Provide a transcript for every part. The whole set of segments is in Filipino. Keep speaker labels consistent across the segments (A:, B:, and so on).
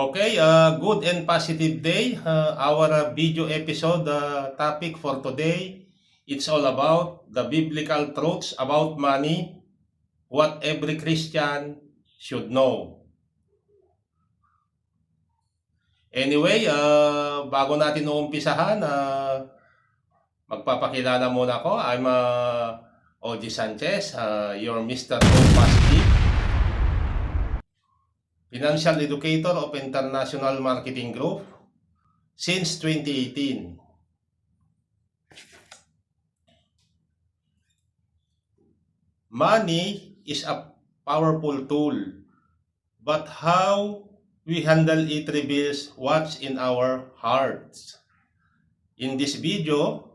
A: Okay, good and positive day. Our video episode topic for today, it's all about the biblical truths about money, what every Christian should know. Anyway, bago natin uumpisahan, magpapakilala muna ako. I'm Oji Sanchez, your Mr. Go Positive, Financial Educator of International Marketing Group since 2018. Money is a powerful tool, but how we handle it reveals what's in our hearts. In this video,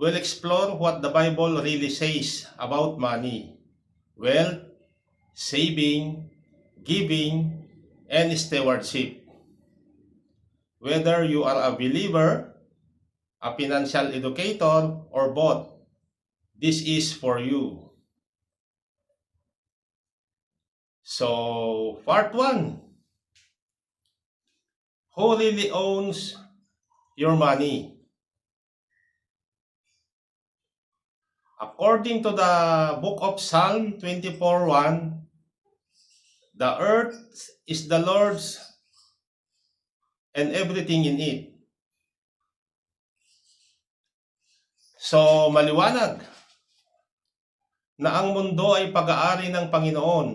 A: we'll explore what the Bible really says about money, wealth, saving, giving, and stewardship. Whether you are a believer, a financial educator, or both, this is for you. So, part 1. Who really owns your money? According to the book of Psalm 24:1, the earth is the Lord's and everything in it. So, maliwanag na ang mundo ay pag-aari ng Panginoon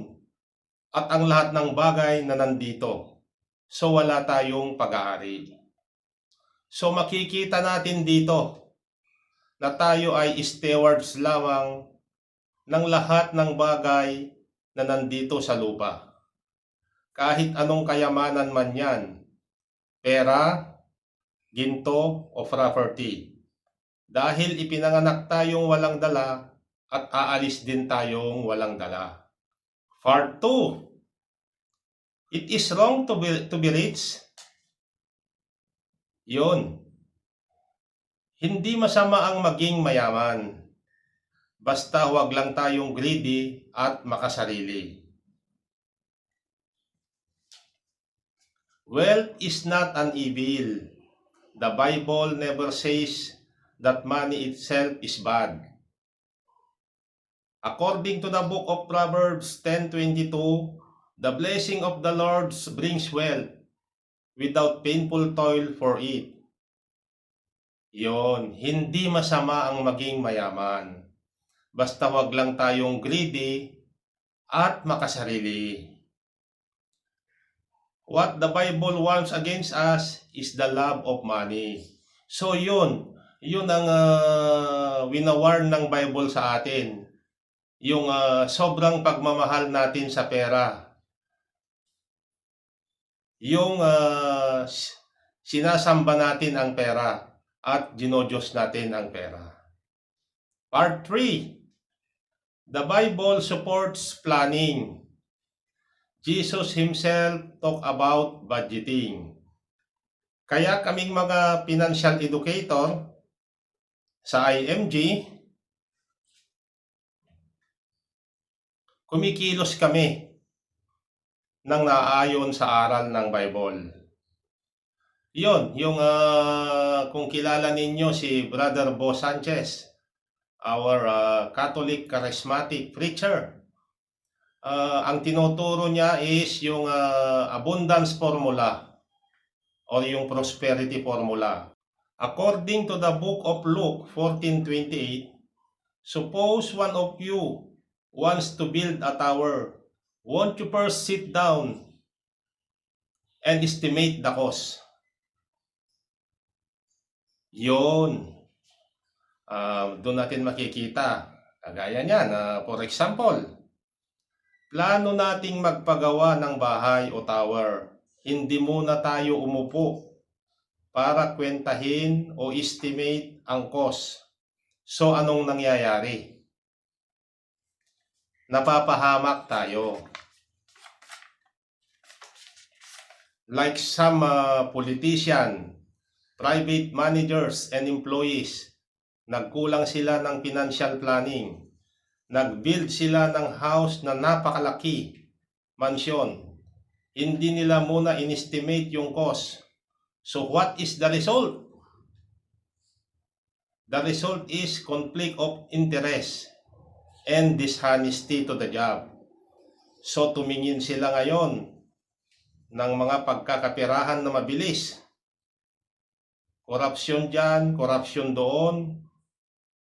A: at ang lahat ng bagay na nandito. So, wala tayong pag-aari. So, makikita natin dito na tayo ay stewards lamang ng lahat ng bagay na nandito sa lupa. Kahit anong kayamanan man yan, pera, ginto, o property. Dahil ipinanganak tayong walang dala at aalis din tayong walang dala. Part 2. It is wrong to be rich. Yun. Hindi masama ang maging mayaman. Basta huwag lang tayong greedy at makasarili. Wealth is not an evil. The Bible never says that money itself is bad. According to the book of Proverbs 10:22, the blessing of the Lord brings wealth without painful toil for it. Yon, hindi masama ang maging mayaman. Basta wag lang tayong greedy at makasarili. What the Bible warns against us is the love of money. So yun ang winawarn ng Bible sa atin. Yung sobrang pagmamahal natin sa pera. Yung sinasamba natin ang pera at dinodiyos natin ang pera. Part 3. The Bible supports planning. Jesus himself talk about budgeting. Kaya kaming mga financial educator sa IMG, kumikilos kami ng naaayon sa aral ng Bible. Yon, yung kung kilala ninyo si Brother Bo Sanchez, our Catholic charismatic preacher. Ang tinuturo niya is yung abundance formula or yung prosperity formula. According to the book of Luke 14:28, suppose one of you wants to build a tower. Won't you first sit down and estimate the cost? Yun. Doon natin makikita. Kagaya niyan, for example, plano nating magpagawa ng bahay o tower. Hindi muna tayo umupo para kwentahin o estimate ang cost. So anong nangyayari? Napapahamak tayo. Like some politician, private managers and employees, nagkulang sila ng financial planning. Nag-build sila ng house na napakalaki, mansyon. Hindi nila muna in-estimate yung cost. So what is the result? The result is conflict of interest and dishonesty to the job. So tumingin sila ngayon ng mga pagkakapirahan na mabilis. Korupsyon dyan, korupsyon doon,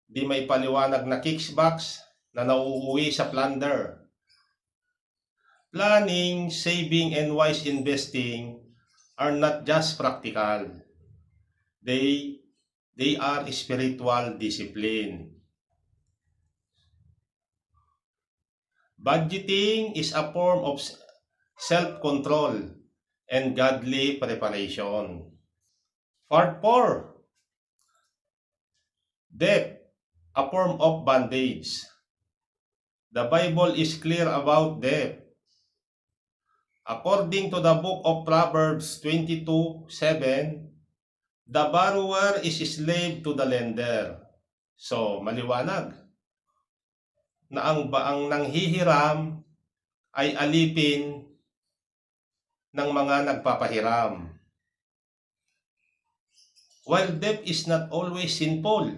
A: di may paliwanag na kickbacks na nauuwi sa plunder. Planning, saving, and wise investing are not just practical. They are spiritual discipline. Budgeting is a form of self-control and godly preparation. Part 4. Debt, a form of bondage. The Bible is clear about debt. According to the book of Proverbs 22:7, the borrower is slave to the lender. So, maliwanag na ang nanghihiram ay alipin ng mga nagpapahiram. While debt is not always sinful,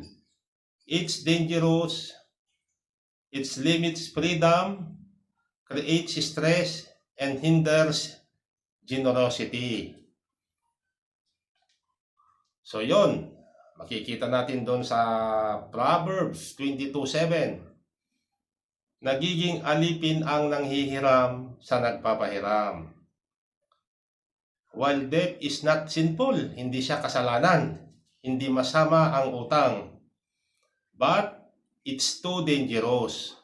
A: it's dangerous, it limits freedom, creates stress, and hinders generosity. So yon, makikita natin doon sa Proverbs 22:7. Nagiging alipin ang nanghihiram sa nagpapahiram. While debt is not sinful, hindi siya kasalanan, hindi masama ang utang, but it's too dangerous.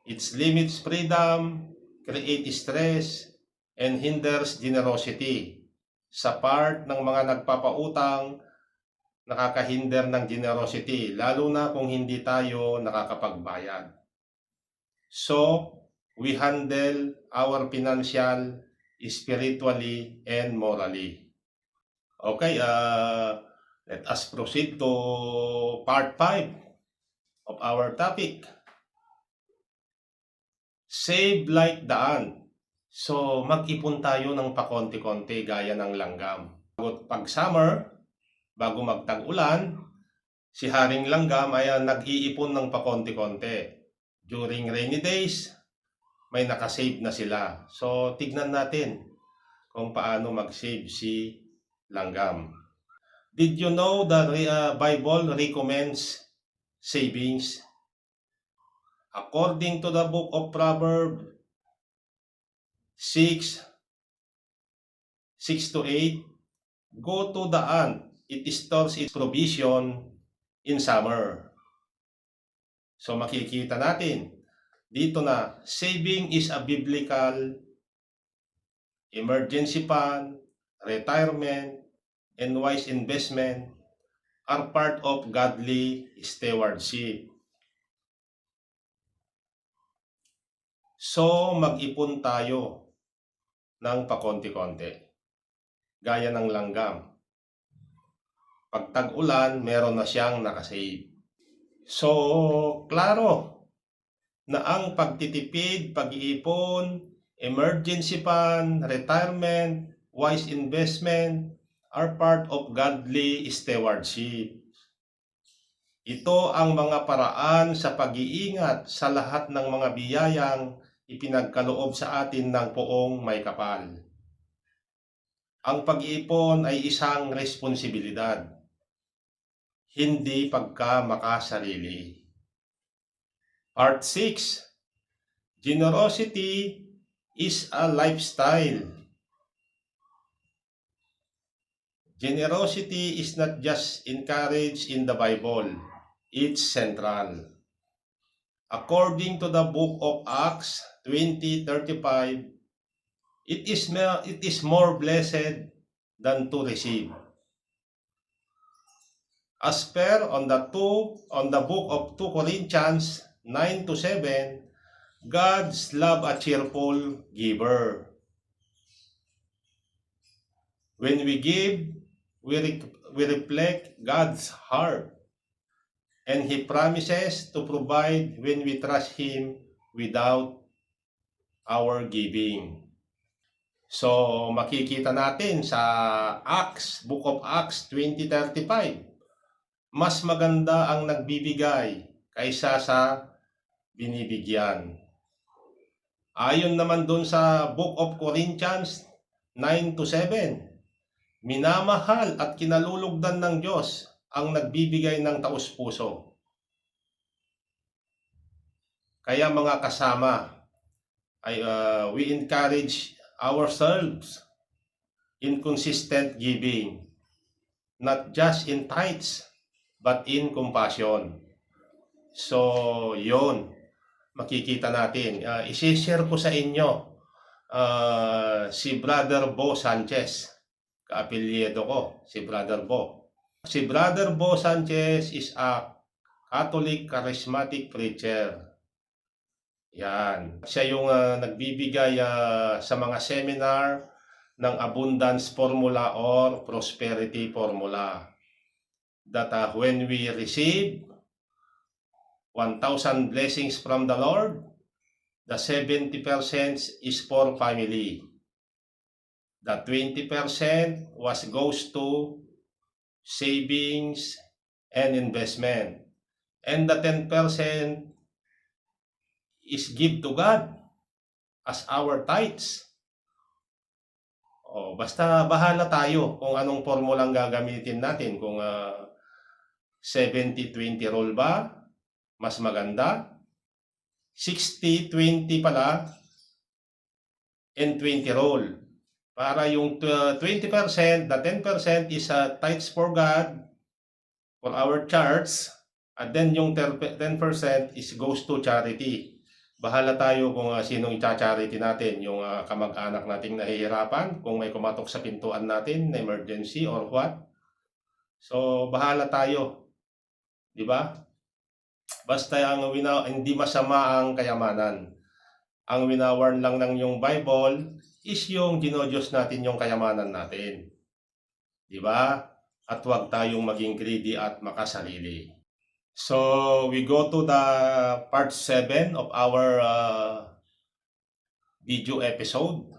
A: It limits freedom, creates stress, and hinders generosity. Sa part ng mga nagpapautang, nakakahinder ng generosity, lalo na kung hindi tayo nakakapagbayad. So, we handle our financial, spiritually, and morally. Okay, let us proceed to part 5 of our topic. Save like the ant. So, mag-ipon tayo ng pakonti-konti gaya ng langgam. Pag summer, bago magtag-ulan, si Haring Langgam ay nag-iipon ng pakonti-konti. During rainy days, may nakasave na sila. So, tignan natin kung paano mag-save si Langgam. Did you know the Bible recommends savings? According to the book of Proverbs 6:6-8, go to the ant, it stores its provision in summer. So makikita natin dito na saving is a biblical emergency fund, retirement, and wise investment are part of godly stewardship. So mag-ipon tayo ng pakonti-konti gaya ng langgam. Pag tag-ulan, meron na siyang nakasave. So, klaro na ang pagtitipid, pag-iipon, emergency fund, retirement, wise investment are part of godly stewardship. Ito ang mga paraan sa pag-iingat sa lahat ng mga biyayang ipinagkaloob sa atin ng Poong May Kapal. Ang pag-iipon ay isang responsibilidad, hindi pagkamakasarili. Part 6. Generosity is a lifestyle. Generosity is not just encouraged in the Bible, it's central. According to the book of Acts 20:35, it is more blessed than to receive. As per on the book of 2 Corinthians 9-7, God's love a cheerful giver. When we give, we reflect God's heart, and He promises to provide when we trust Him without our giving. So, makikita natin sa Book of Acts 20:35, mas maganda ang nagbibigay kaysa sa binibigyan. Ayon naman dun sa Book of Corinthians 9-7, minamahal at kinalulugdan ng Diyos ang nagbibigay ng taus-puso. Kaya mga kasama, we encourage ourselves in consistent giving, not just in tithes, but in compassion. So, yon makikita natin. I-share ko sa inyo si Brother Bo Sanchez. Kaapelyedo ko, si Brother Bo. Si Brother Bo Sanchez is a Catholic charismatic preacher. Yan. Siya yung nagbibigay sa mga seminar ng abundance formula or prosperity formula. That when we receive 1,000 blessings from the Lord, the 70% is for family. The 20% goes to savings and investment. And the 10% is give to God as our tithes. Basta bahala tayo kung anong formulang gagamitin natin. Kung 70-20 rule ba, mas maganda. 60-20 pala and 20 rule. Para yung 20%, the 10% is tithes for God, for our church, and then yung 10% is goes to charity. Bahala tayo kung sinong i-charity natin, yung kamag-anak nating nahihirapan, kung may kumatok sa pintuan natin na emergency or what. So, bahala tayo. Di ba? Basta hindi masama ang kayamanan. Ang winawarn lang ng yung Bible is yung ginodiyos natin yung kayamanan natin. Di ba? At huwag tayong maging greedy at makasarili. So, we go to the part 7 of our video episode.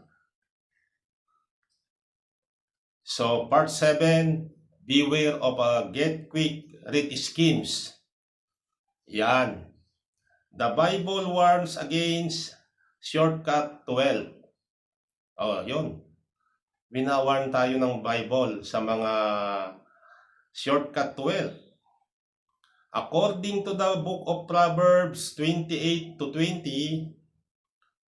A: So, part 7, beware of get quick rich schemes. Yan. The Bible warns against shortcut to wealth. Yun. Winawarn tayo ng Bible sa mga shortcut to wealth. According to the book of Proverbs 28-20,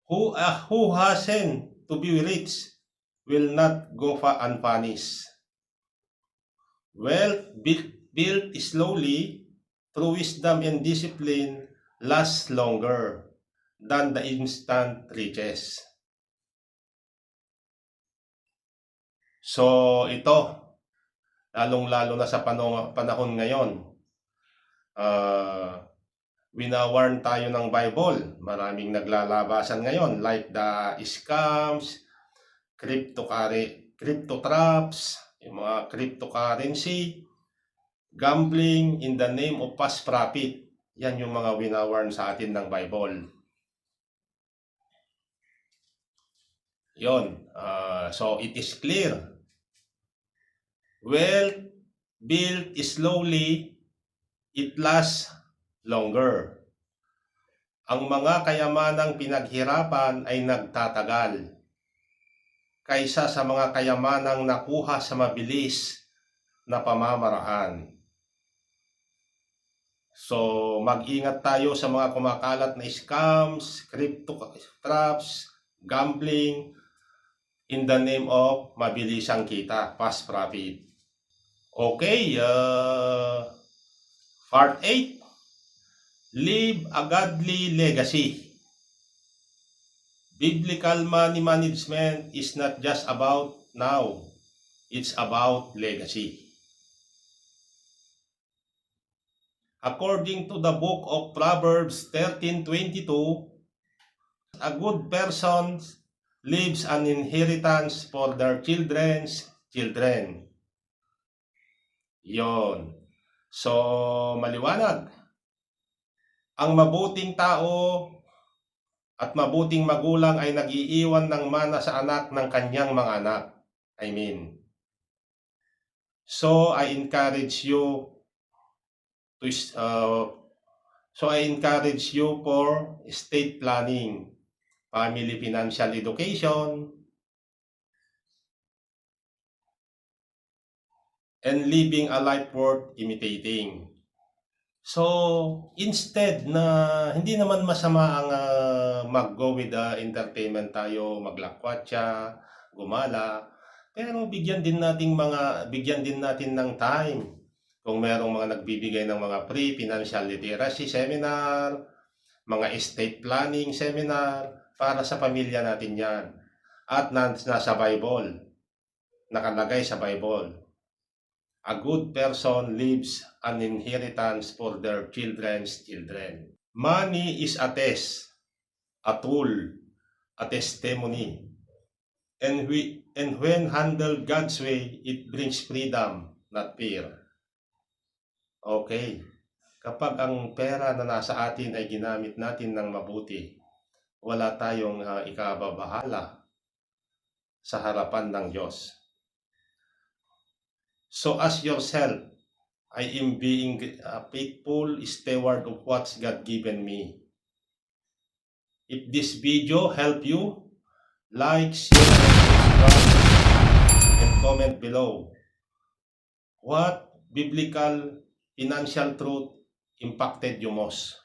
A: who hasten to be rich will not go unpunished. Wealth built slowly through wisdom and discipline lasts longer than the instant riches. So ito, lalong-lalo na sa panahon ngayon, winawarn tayo ng Bible. Maraming naglalabasan ngayon like the scams, crypto traps, yung mga cryptocurrency, gambling in the name of fast profit. Yan yung mga winawarn sa atin ng Bible. Yon. So it is clear. Wealth built slowly, it lasts longer. Ang mga kayamanang pinaghirapan ay nagtatagal kaysa sa mga kayamanang nakuha sa mabilis na pamamaraan. So, mag-ingat tayo sa mga kumakalat na scams, crypto traps, gambling in the name of mabilisang kita, fast profit. Okay, part 8, leave a godly legacy. Biblical money management is not just about now, it's about legacy. According to the book of Proverbs 13:22, a good person leaves an inheritance for their children's children. Yon. So, maliwanag. Ang mabuting tao At mabuting magulang ay nag-iiwan ng mana sa anak ng kanyang mga anak. I mean. So I encourage you to for estate planning, family financial education, and living a life worth imitating. So, instead na hindi naman masama ang mag-go with the entertainment tayo, maglakwatsa, gumala, pero bigyan din natin ng time. Kung merong mga nagbibigay ng mga free financial literacy seminar, mga estate planning seminar, para sa pamilya natin yan. At nasa Bible, nakalagay sa Bible, a good person leaves an inheritance for their children's children. Money is a test, a tool, a testimony. And when handled God's way, it brings freedom, not fear. Okay. Kapag ang pera na nasa atin ay ginamit natin ng mabuti, wala tayong ikababahala sa harapan ng Diyos. So ask yourself, I am being a faithful steward of what's God given me. If this video helped you, like, share, subscribe, and comment below. What biblical financial truth impacted you most?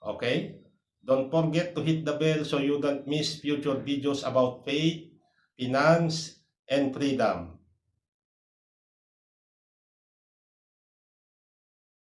A: Okay? Don't forget to hit the bell so you don't miss future videos about faith, finance, and freedom.